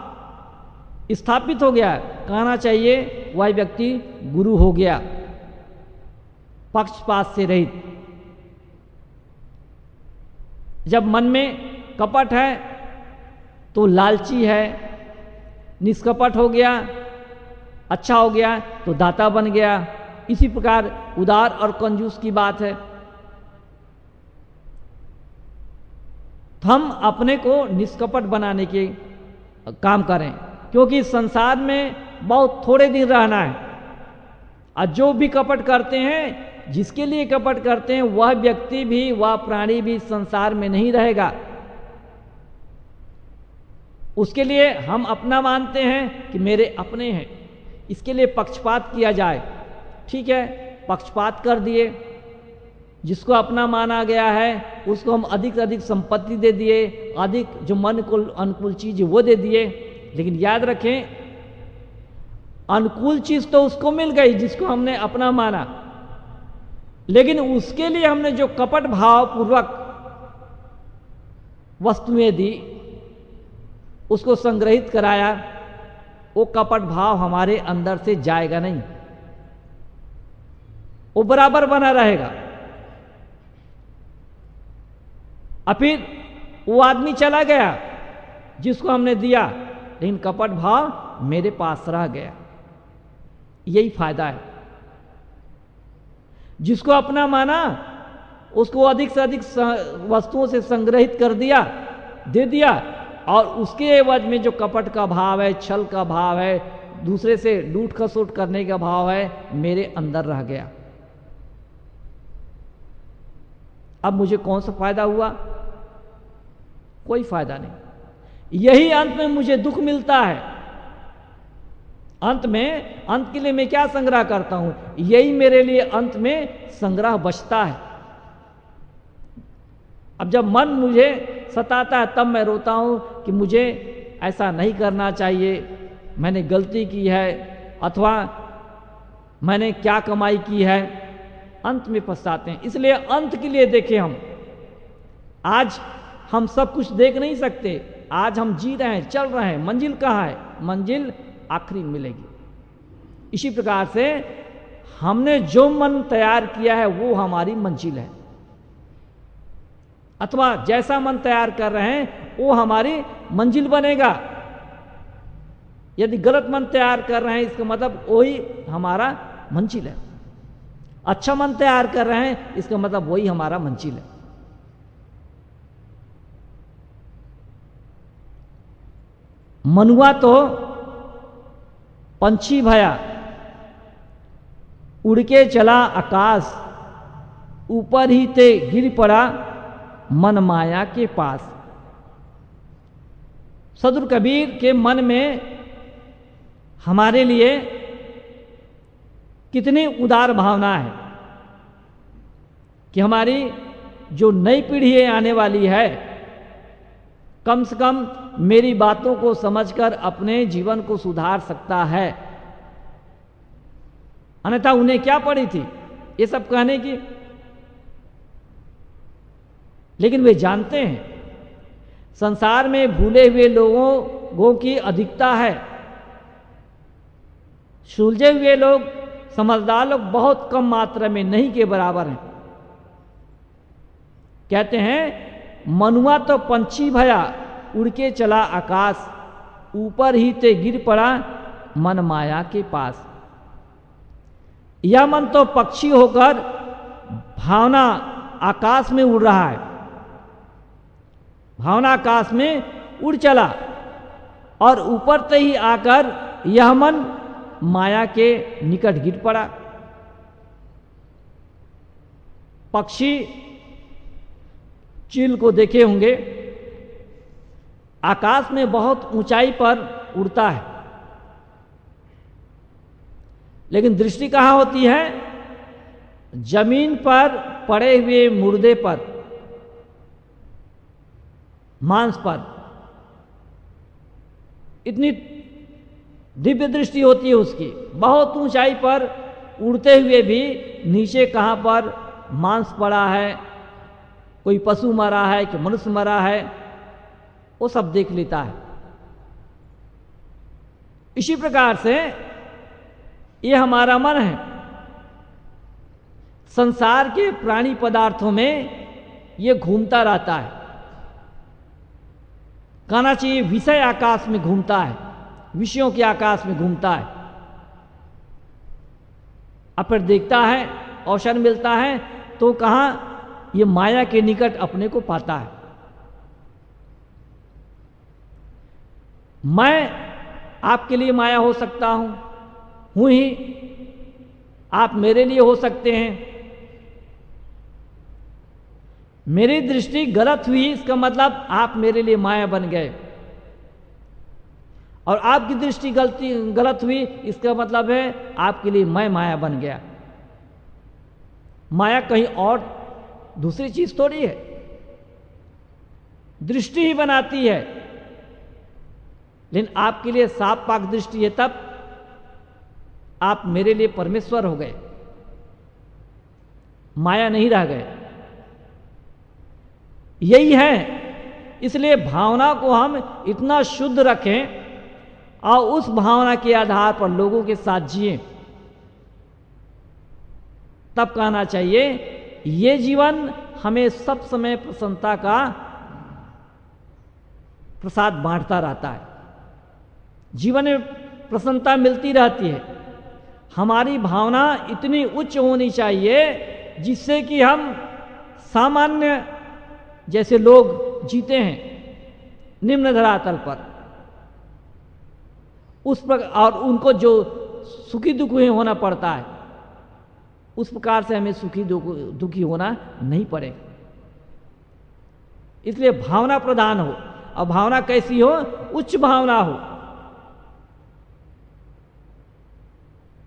स्थापित हो गया, कहना चाहिए वह व्यक्ति गुरु हो गया, पक्षपात से रहित। जब मन में कपट है तो लालची है, निष्कपट हो गया, अच्छा हो गया तो दाता बन गया। इसी प्रकार उदार और कंजूस की बात है। तो हम अपने को निष्कपट बनाने के काम करें, क्योंकि संसार में बहुत थोड़े दिन रहना है। और जो भी कपट करते हैं, जिसके लिए कपट करते हैं, वह व्यक्ति भी, वह प्राणी भी संसार में नहीं रहेगा। उसके लिए हम अपना मानते हैं कि मेरे अपने हैं, इसके लिए पक्षपात किया जाए। ठीक है, पक्षपात कर दिए, जिसको अपना माना गया है उसको हम अधिक से अधिक संपत्ति दे दिए, अधिक जो मन को अनुकूल चीज वो दे दिए। लेकिन याद रखें, अनुकूल चीज तो उसको मिल गई जिसको हमने अपना माना, लेकिन उसके लिए हमने जो कपट भाव पूर्वक वस्तुएं दी, उसको संग्रहित कराया, वो कपट भाव हमारे अंदर से जाएगा नहीं, वो बराबर बना रहेगा। और फिर वो आदमी चला गया जिसको हमने दिया, लेकिन कपट भाव मेरे पास रह गया। यही फायदा है। जिसको अपना माना उसको अधिक से अधिक वस्तुओं से संग्रहित कर दिया, दे दिया, और उसके एवज में जो कपट का भाव है, छल का भाव है, दूसरे से लूट खसोट करने का भाव है, मेरे अंदर रह गया। अब मुझे कौन सा फायदा हुआ? कोई फायदा नहीं। यही अंत में मुझे दुख मिलता है। अंत के लिए मैं क्या संग्रह करता हूं? यही मेरे लिए अंत में संग्रह बचता है। अब जब मन मुझे सताता है तब मैं रोता हूं कि मुझे ऐसा नहीं करना चाहिए, मैंने गलती की है, अथवा मैंने क्या कमाई की है। अंत में पछताते हैं। इसलिए अंत के लिए देखें, हम आज हम सब कुछ देख नहीं सकते। आज हम जी रहे हैं, चल रहे हैं, मंजिल कहाँ है? मंजिल आखिरी मिलेगी। इसी प्रकार से हमने जो मन तैयार किया है वो हमारी मंजिल है, अथवा जैसा मन तैयार कर रहे हैं वो हमारी मंजिल बनेगा। यदि गलत मन तैयार कर रहे हैं, इसका मतलब वही हमारा मंजिल है। अच्छा मन तैयार कर रहे हैं, इसका मतलब वही हमारा मंजिल है। मनुआ तो पंछी भया, उड़ के चला आकाश, ऊपर ही ते गिर पड़ा मन माया के पास। सदगुरु कबीर के मन में हमारे लिए कितनी उदार भावना है कि हमारी जो नई पीढ़ी आने वाली है, कम से कम मेरी बातों को समझकर अपने जीवन को सुधार सकता है। अन्यथा उन्हें क्या पड़ी थी ये सब कहने की? लेकिन वे जानते हैं संसार में भूले हुए लोगों की अधिकता है। सुलझे हुए लोग, समझदार लोग बहुत कम मात्रा में, नहीं के बराबर हैं। कहते हैं मनुआ तो पंछी भया, उड़ के चला आकाश, ऊपर ही ते गिर पड़ा मन माया के पास। यह मन तो पक्षी होकर भावना आकाश में उड़ रहा है, भावना आकाश में उड़ चला, और ऊपर से ही आकर यह मन माया के निकट गिर पड़ा। पक्षी चील को देखे होंगे, आकाश में बहुत ऊंचाई पर उड़ता है, लेकिन दृष्टि कहां होती है? जमीन पर पड़े हुए मुर्दे पर, मांस पर। इतनी दिव्य दृष्टि होती है उसकी। बहुत ऊंचाई पर उड़ते हुए भी नीचे कहां पर मांस पड़ा है, कोई पशु मरा है कि मनुष्य मरा है, वो सब देख लेता है। इसी प्रकार से ये हमारा मन है। संसार के प्राणी पदार्थों में ये घूमता रहता है। कहना चाहिए विषय आकाश में घूमता है, विषयों के आकाश में घूमता है। अब फिर देखता है, अवसर मिलता है तो कहां ये माया के निकट अपने को पाता है। मैं आपके लिए माया हो सकता हूं ही, आप मेरे लिए हो सकते हैं। मेरी दृष्टि गलत हुई, इसका मतलब आप मेरे लिए माया बन गए, और आपकी दृष्टि गलत हुई, इसका मतलब है आपके लिए मैं माया बन गया। माया कहीं और दूसरी चीज थोड़ी है, दृष्टि ही बनाती है। लेकिन आपके लिए साफ पाक दृष्टि है, तब आप मेरे लिए परमेश्वर हो गए, माया नहीं रह गए। यही है, इसलिए भावना को हम इतना शुद्ध रखें और उस भावना के आधार पर लोगों के साथ जिए। तब कहना चाहिए ये जीवन हमें सब समय प्रसन्नता का प्रसाद बांटता रहता है, जीवन में प्रसन्नता मिलती रहती है। हमारी भावना इतनी उच्च होनी चाहिए जिससे कि हम सामान्य जैसे लोग जीते हैं निम्न धरातल पर, उस प्रकार, और उनको जो सुखी दुखी होना पड़ता है उस प्रकार से हमें सुखी दुखी होना नहीं पड़े। इसलिए भावना प्रधान हो, और भावना कैसी हो? उच्च भावना हो।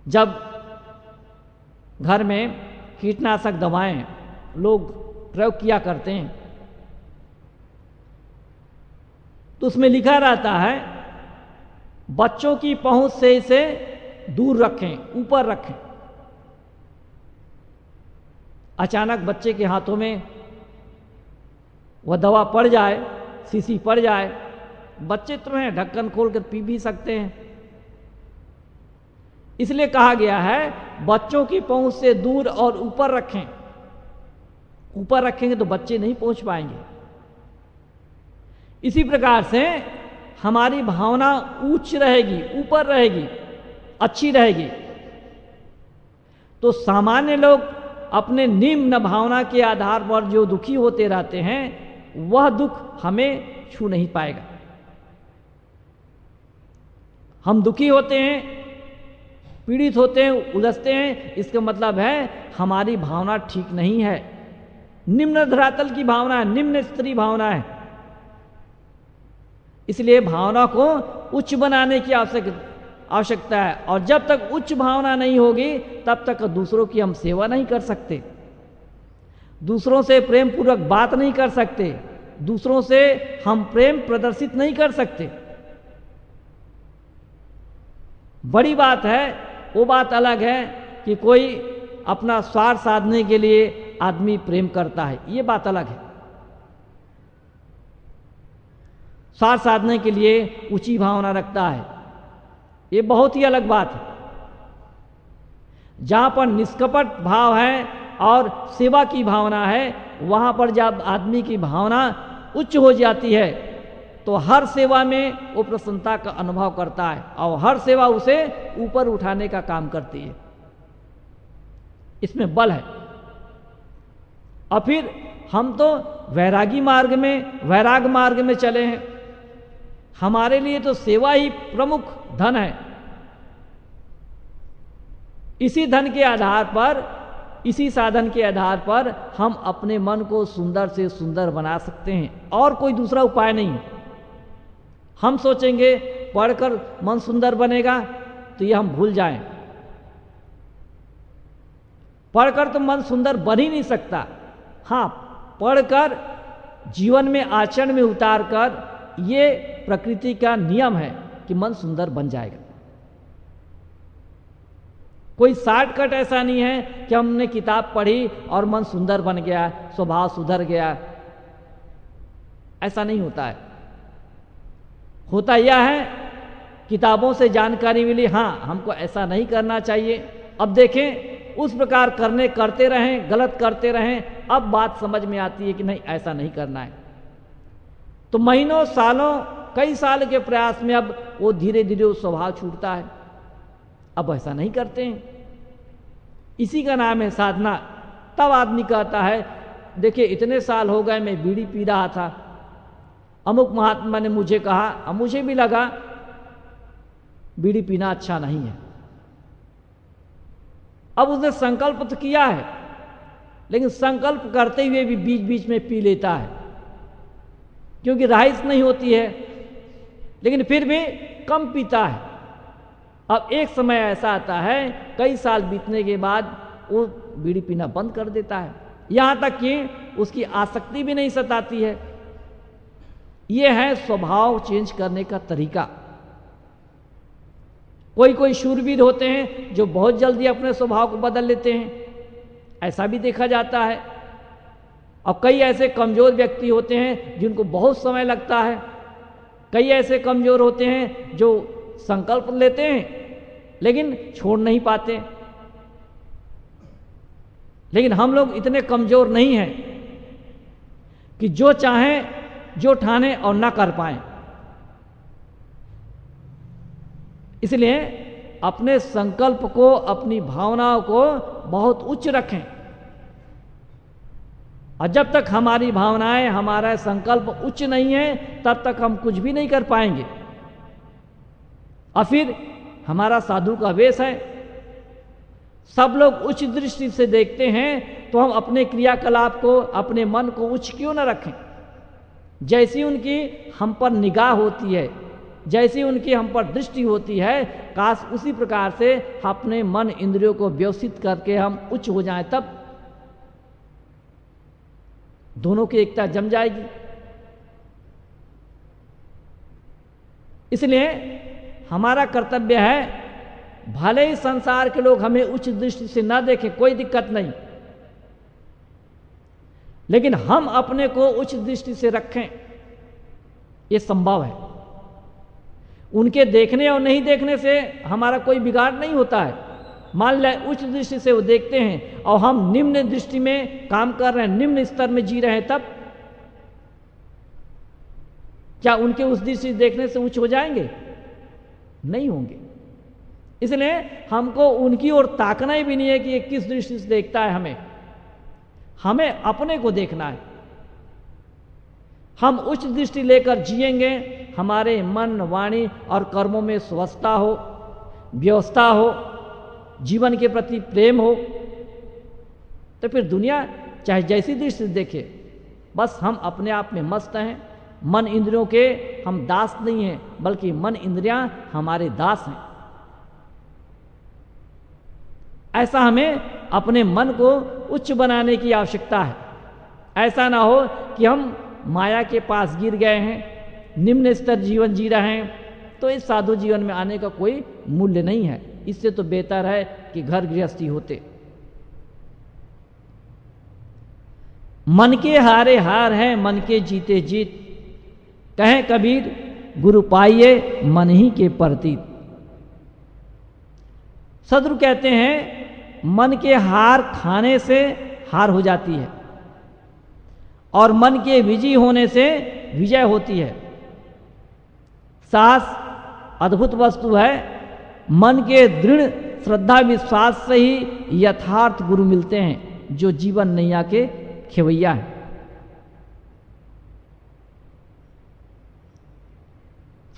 जब घर में कीटनाशक दवाएं लोग प्रयोग किया करते हैं तो उसमें लिखा रहता है बच्चों की पहुंच से इसे दूर रखें, ऊपर रखें। अचानक बच्चे के हाथों में वह दवा पड़ जाए, शीशी पड़ जाए, बच्चे तो हैं ढक्कन खोलकर पी भी सकते हैं। इसलिए कहा गया है बच्चों की पहुंच से दूर और ऊपर रखें। ऊपर रखेंगे तो बच्चे नहीं पहुंच पाएंगे। इसी प्रकार से हमारी भावना उच्च रहेगी, ऊपर रहेगी, अच्छी रहेगी, तो सामान्य लोग अपने निम्न भावना के आधार पर जो दुखी होते रहते हैं वह दुख हमें छू नहीं पाएगा। हम दुखी होते हैं, पीड़ित होते हैं, उलझते हैं, इसका मतलब है हमारी भावना ठीक नहीं है, निम्न धरातल की भावना है, निम्न स्तरीय भावना है। इसलिए भावना को उच्च बनाने की आवश्यकता है, और जब तक उच्च भावना नहीं होगी तब तक दूसरों की हम सेवा नहीं कर सकते, दूसरों से प्रेम पूर्वक बात नहीं कर सकते, दूसरों से हम प्रेम प्रदर्शित नहीं कर सकते। बड़ी बात है, वो बात अलग है कि कोई अपना स्वार्थ साधने के लिए आदमी प्रेम करता है, ये बात अलग है। स्वार्थ साधने के लिए ऊंची भावना रखता है, ये बहुत ही अलग बात है। जहां पर निष्कपट भाव है और सेवा की भावना है, वहां पर जब आदमी की भावना उच्च हो जाती है तो हर सेवा में वो प्रसन्नता का अनुभव करता है और हर सेवा उसे ऊपर उठाने का काम करती है। इसमें बल है। और फिर हम तो वैरागी मार्ग में, वैराग मार्ग में चले हैं, हमारे लिए तो सेवा ही प्रमुख धन है। इसी धन के आधार पर, इसी साधन के आधार पर हम अपने मन को सुंदर से सुंदर बना सकते हैं, और कोई दूसरा उपाय नहीं। हम सोचेंगे पढ़कर मन सुंदर बनेगा तो ये हम भूल जाएं। पढ़कर तो मन सुंदर बन ही नहीं सकता। हाँ, पढ़कर जीवन में, आचरण में उतार कर, ये प्रकृति का नियम है कि मन सुंदर बन जाएगा। कोई शॉर्टकट ऐसा नहीं है कि हमने किताब पढ़ी और मन सुंदर बन गया, स्वभाव सुधर गया, ऐसा नहीं होता है। होता यह है किताबों से जानकारी मिली, हाँ हमको ऐसा नहीं करना चाहिए, अब देखें उस प्रकार करते रहें, गलत करते रहें, अब बात समझ में आती है कि नहीं ऐसा नहीं करना है। तो महीनों सालों, कई साल के प्रयास में अब वो धीरे धीरे वो स्वभाव छूटता है, अब ऐसा नहीं करते हैं। इसी का नाम है साधना। तब आदमी कहता है देखिए इतने साल हो गए मैं बीड़ी पी रहा था, अमुक महात्मा ने मुझे कहा, अब मुझे भी लगा बीड़ी पीना अच्छा नहीं है। अब उसने संकल्प तो किया है, लेकिन संकल्प करते हुए भी बीच बीच में पी लेता है, क्योंकि राइस नहीं होती है, लेकिन फिर भी कम पीता है। अब एक समय ऐसा आता है, कई साल बीतने के बाद वो बीड़ी पीना बंद कर देता है, यहां तक कि उसकी आसक्ति भी नहीं सताती है। यह है स्वभाव चेंज करने का तरीका। कोई कोई शूरवीर होते हैं जो बहुत जल्दी अपने स्वभाव को बदल लेते हैं, ऐसा भी देखा जाता है। और कई ऐसे कमजोर व्यक्ति होते हैं जिनको बहुत समय लगता है। कई ऐसे कमजोर होते हैं जो संकल्प लेते हैं लेकिन छोड़ नहीं पाते। लेकिन हम लोग इतने कमजोर नहीं हैं कि जो चाहें जो ठाने और ना कर पाएं। इसलिए अपने संकल्प को, अपनी भावनाओं को बहुत उच्च रखें, और जब तक हमारी भावनाएं, हमारा संकल्प उच्च नहीं है, तब तक हम कुछ भी नहीं कर पाएंगे। और फिर हमारा साधु का वेश है, सब लोग उच्च दृष्टि से देखते हैं, तो हम अपने क्रियाकलाप को, अपने मन को उच्च क्यों न रखें। जैसी उनकी हम पर निगाह होती है, जैसी उनकी हम पर दृष्टि होती है, काश उसी प्रकार से अपने मन इंद्रियों को व्यवस्थित करके हम उच्च हो जाएं, तब दोनों की एकता जम जाएगी। इसलिए हमारा कर्तव्य है, भले ही संसार के लोग हमें उच्च दृष्टि से ना देखें, कोई दिक्कत नहीं, लेकिन हम अपने को उच्च दृष्टि से रखें, यह संभव है। उनके देखने और नहीं देखने से हमारा कोई बिगाड़ नहीं होता है। मान लें उच्च दृष्टि से वो देखते हैं और हम निम्न दृष्टि में काम कर रहे हैं, निम्न स्तर में जी रहे हैं, तब क्या उनके उस दृष्टि देखने से उच्च हो जाएंगे? नहीं होंगे। इसलिए हमको उनकी ओर ताकना ही भी नहीं है कि ये किस दृष्टि से देखता है। हमें अपने को देखना है। हम उच्च दृष्टि लेकर जिएंगे, हमारे मन, वाणी और कर्मों में स्वस्थता हो, व्यवस्था हो, जीवन के प्रति प्रेम हो, तो फिर दुनिया चाहे जैसी दृष्टि से देखे, बस हम अपने आप में मस्त हैं। मन इंद्रियों के हम दास नहीं हैं, बल्कि मन इंद्रियां हमारे दास हैं। ऐसा हमें अपने मन को उच्च बनाने की आवश्यकता है। ऐसा ना हो कि हम माया के पास गिर गए हैं, निम्न स्तर जीवन जी रहे हैं, तो इस साधु जीवन में आने का कोई मूल्य नहीं है। इससे तो बेहतर है कि घर गृहस्थी होते। मन के हारे हार है, मन के जीते जीत, कहें कबीर गुरु पाइये मन ही के प्रतीत। सदगुरु कहते हैं, मन के हार खाने से हार हो जाती है और मन के विजयी होने से विजय होती है। साहस अद्भुत वस्तु है। मन के दृढ़ श्रद्धा विश्वास से ही यथार्थ गुरु मिलते हैं, जो जीवन नैया के खेवैया हैं।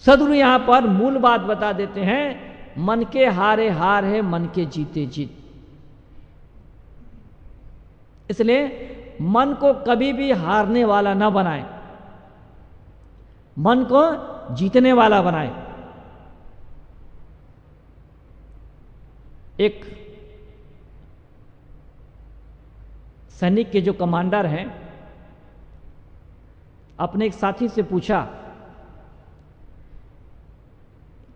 सदगुरु यहां पर मूल बात बता देते हैं, मन के हारे हार है, मन के जीते जीत। इसलिए मन को कभी भी हारने वाला ना बनाएं, मन को जीतने वाला बनाएं। एक सैनिक के जो कमांडर हैं, अपने एक साथी से पूछा,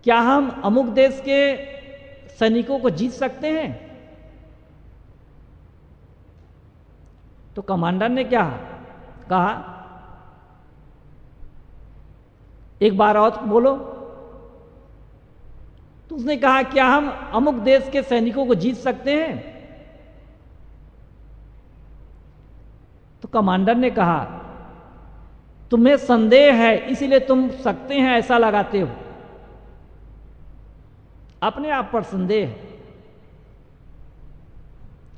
क्या हम अमुक देश के सैनिकों को जीत सकते हैं? तो कमांडर ने क्या कहा, एक बार और बोलो। तो उसने कहा, क्या हम अमुक देश के सैनिकों को जीत सकते हैं? तो कमांडर ने कहा, तुम्हें संदेह है इसीलिए तुम सकते हैं ऐसा लगाते हो, अपने आप पर संदेह है।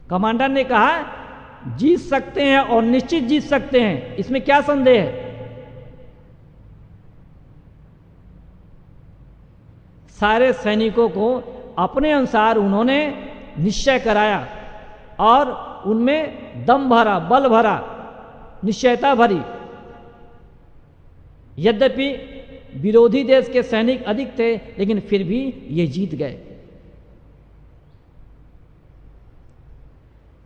कमांडर ने कहा, जीत सकते हैं और निश्चित जीत सकते हैं, इसमें क्या संदेह है? सारे सैनिकों को अपने अनुसार उन्होंने निश्चय कराया और उनमें दम भरा, बल भरा, निश्चयता भरी। यद्यपि विरोधी देश के सैनिक अधिक थे, लेकिन फिर भी ये जीत गए।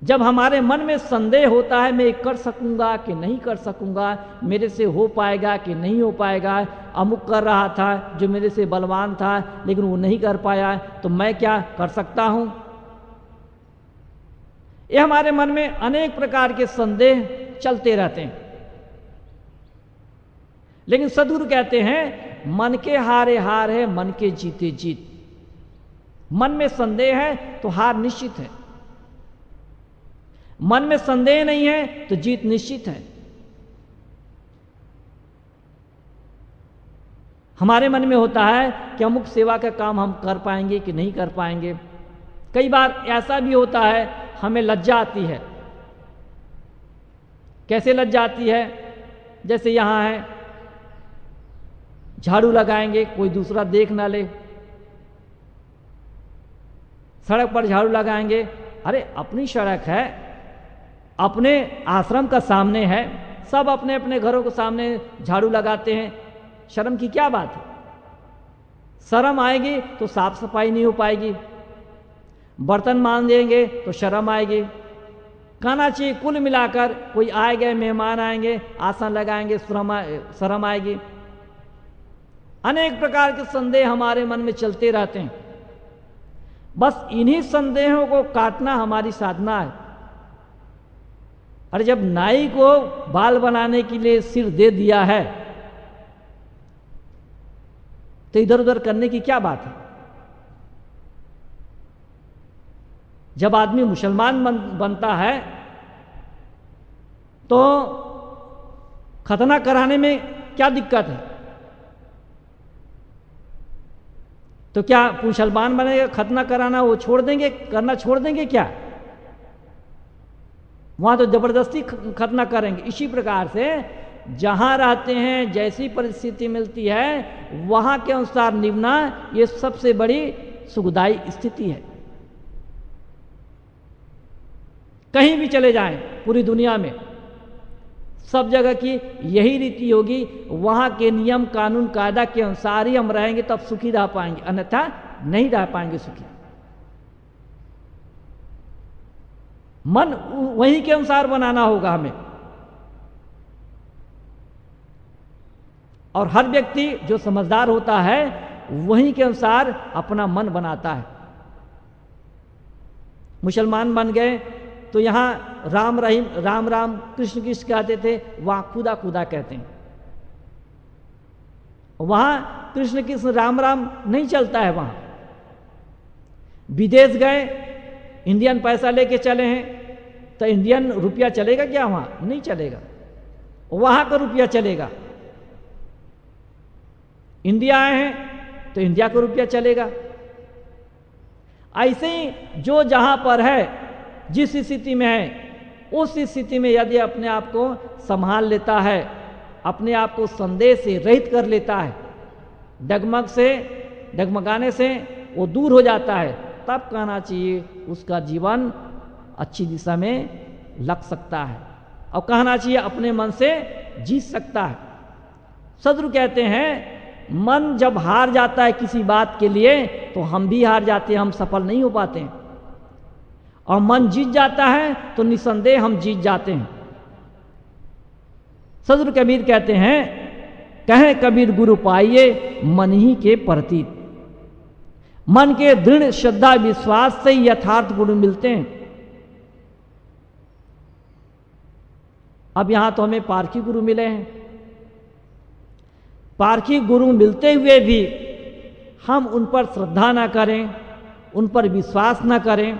जब हमारे मन में संदेह होता है, मैं ये कर सकूंगा कि नहीं कर सकूंगा, मेरे से हो पाएगा कि नहीं हो पाएगा, अमुक कर रहा था जो मेरे से बलवान था लेकिन वो नहीं कर पाया, तो मैं क्या कर सकता हूं। ये हमारे मन में अनेक प्रकार के संदेह चलते रहते हैं। लेकिन सद्गुरु कहते हैं मन के हारे हार है, मन के जीते जीत। मन में संदेह है तो हार निश्चित है, मन में संदेह नहीं है तो जीत निश्चित है। हमारे मन में होता है कि अमुक सेवा का काम हम कर पाएंगे कि नहीं कर पाएंगे। कई बार ऐसा भी होता है हमें लज्जा आती है। कैसे लज्जा आती है? जैसे यहां है, झाड़ू लगाएंगे, कोई दूसरा देख ना ले। सड़क पर झाड़ू लगाएंगे, अरे अपनी सड़क है, अपने आश्रम का सामने है, सब अपने अपने घरों के सामने झाड़ू लगाते हैं, शर्म की क्या बात है? शर्म आएगी तो साफ सफाई नहीं हो पाएगी, बर्तन मांजेंगे तो शर्म आएगी। कहना चाहिए कुल मिलाकर कोई आए गए मेहमान आएंगे, आसन लगाएंगे, शर्म आएगी। अनेक प्रकार के संदेह हमारे मन में चलते रहते हैं। बस इन्हीं संदेहों को काटना हमारी साधना है। और जब नाई को बाल बनाने के लिए सिर दे दिया है तो इधर उधर करने की क्या बात है? जब आदमी मुसलमान बनता है तो खतना कराने में क्या दिक्कत है? तो क्या मुसलमान बनेगा, खतना कराना वो छोड़ देंगे, करना छोड़ देंगे क्या? वहां तो जबरदस्ती खतना करेंगे। इसी प्रकार से जहां रहते हैं, जैसी परिस्थिति मिलती है, वहां के अनुसार निभना, ये सबसे बड़ी सुखदायी स्थिति है। कहीं भी चले जाएं पूरी दुनिया में, सब जगह की यही रीति होगी। वहां के नियम कानून कायदा के अनुसार ही हम रहेंगे, तब सुखी रह पाएंगे, अन्यथा नहीं रह पाएंगे सुखी। मन वही के अनुसार बनाना होगा हमें। और हर व्यक्ति जो समझदार होता है वही के अनुसार अपना मन बनाता है। मुसलमान बन गए तो यहां राम रहीम, राम राम, कृष्ण कृष्ण कहते थे, वहां खुदा खुदा कहते हैं। वहां कृष्ण कृष्ण राम राम नहीं चलता है। वहां विदेश गए, इंडियन पैसा लेके चले हैं तो इंडियन रुपया चलेगा क्या? वहां नहीं चलेगा, वहां का रुपया चलेगा। इंडिया आए हैं तो इंडिया का रुपया चलेगा। ऐसे ही जो जहां पर है, जिस स्थिति में है, उस स्थिति में यदि अपने आप को संभाल लेता है, अपने आप को संदेह से रहित कर लेता है, डगमग से, डगमगाने से वो दूर हो जाता है, तब कहना चाहिए उसका जीवन अच्छी दिशा में लग सकता है और कहना चाहिए अपने मन से जीत सकता है। सद्गुरु कहते हैं मन जब हार जाता है किसी बात के लिए तो हम भी हार जाते हैं, हम सफल नहीं हो पाते हैं। और मन जीत जाता है तो निसंदेह हम जीत जाते हैं। सद्गुरु कबीर कहते हैं, कहें कबीर गुरु पाइए मन ही के प्रतीत। मन के दृढ़ श्रद्धा विश्वास से यथार्थ गुरु मिलते हैं। अब यहां तो हमें पारखी गुरु मिले हैं। पारखी गुरु मिलते हुए भी हम उन पर श्रद्धा ना करें, उन पर विश्वास ना करें,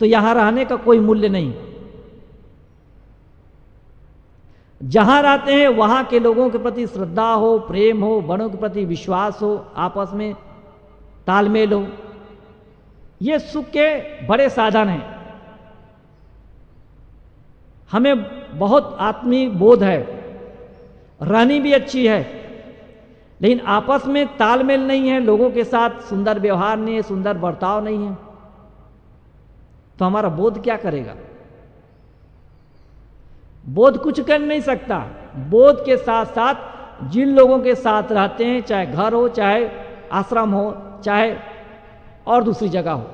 तो यहां रहने का कोई मूल्य नहीं। जहां रहते हैं वहां के लोगों के प्रति श्रद्धा हो, प्रेम हो, बड़ों के प्रति विश्वास हो, आपस में तालमेल हो, ये सुख के बड़े साधन हैं। हमें बहुत आत्मीय बोध है, रहनी भी अच्छी है, लेकिन आपस में तालमेल नहीं है, लोगों के साथ सुंदर व्यवहार नहीं है, सुंदर बर्ताव नहीं है, तो हमारा बोध क्या करेगा? बोध कुछ कर नहीं सकता। बोध के साथ साथ जिन लोगों के साथ रहते हैं, चाहे घर हो, चाहे आश्रम हो, चाहे और दूसरी जगह हो,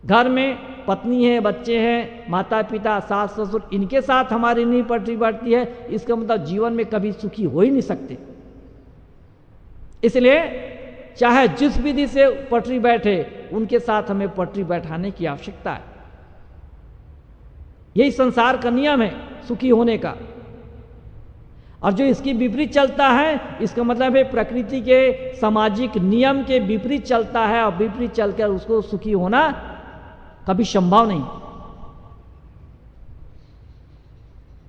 घर में पत्नी है, बच्चे हैं, माता पिता, सास ससुर, इनके साथ हमारी नहीं पटरी बैठती है, इसका मतलब जीवन में कभी सुखी हो ही नहीं सकते। इसलिए चाहे जिस विधि से पटरी बैठे, उनके साथ हमें पटरी बैठाने की आवश्यकता है। यही संसार का नियम है सुखी होने का। और जो इसकी विपरीत चलता है, इसका मतलब है प्रकृति के सामाजिक नियम के विपरीत चलता है, और विपरीत चलकर उसको सुखी होना कभी संभव नहीं।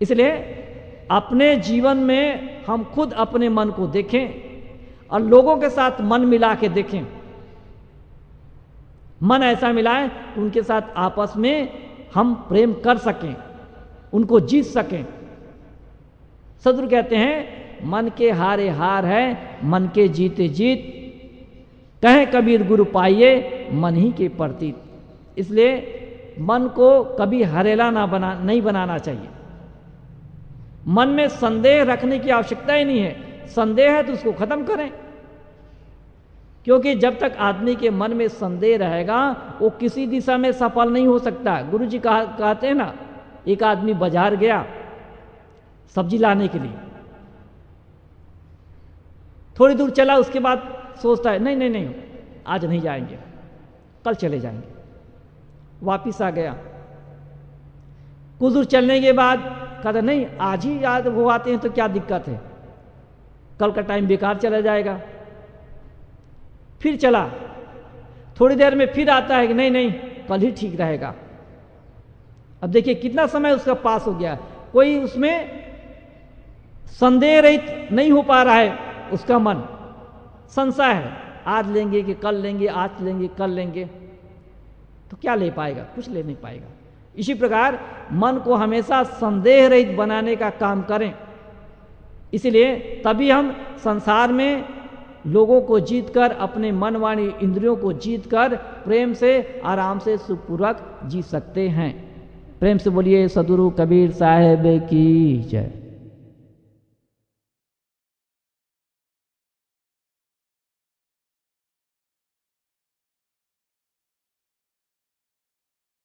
इसलिए अपने जीवन में हम खुद अपने मन को देखें और लोगों के साथ मन मिला के देखें। मन ऐसा मिलाएं कि उनके साथ आपस में हम प्रेम कर सकें, उनको जीत सकें। सदगुरु कहते हैं, मन के हारे हार है, मन के जीते जीत, कहे कबीर गुरु पाइए मन ही के प्रतीत। इसलिए मन को कभी हरेला नहीं बनाना चाहिए। मन में संदेह रखने की आवश्यकता ही नहीं है। संदेह है तो उसको खत्म करें, क्योंकि जब तक आदमी के मन में संदेह रहेगा वो किसी दिशा में सफल नहीं हो सकता। गुरु जी कहते हैं ना, एक आदमी बाजार गया सब्जी लाने के लिए, थोड़ी दूर चला, उसके बाद सोचता है नहीं नहीं नहीं आज नहीं जाएंगे, कल चले जाएंगे। वापिस आ गया, कुछ दूर चलने के बाद कहता नहीं आज ही याद वो आते हैं तो क्या दिक्कत है, कल का टाइम बेकार चला जाएगा। फिर चला, थोड़ी देर में फिर आता है कि नहीं नहीं कल ही ठीक रहेगा। अब देखिए कितना समय उसका पास हो गया, कोई उसमें संदेह रहित नहीं हो पा रहा है उसका मन, संशय है, आज लेंगे कि कल लेंगे, आज लेंगे कल लेंगे, तो क्या ले पाएगा? कुछ ले नहीं पाएगा। इसी प्रकार मन को हमेशा संदेह रहित बनाने का काम करें। इसलिए तभी हम संसार में लोगों को जीतकर, अपने मन वाणी इंद्रियों को जीतकर प्रेम से आराम से सुखपूर्वक जी सकते हैं। प्रेम से बोलिए सद्गुरु कबीर साहेब की जय।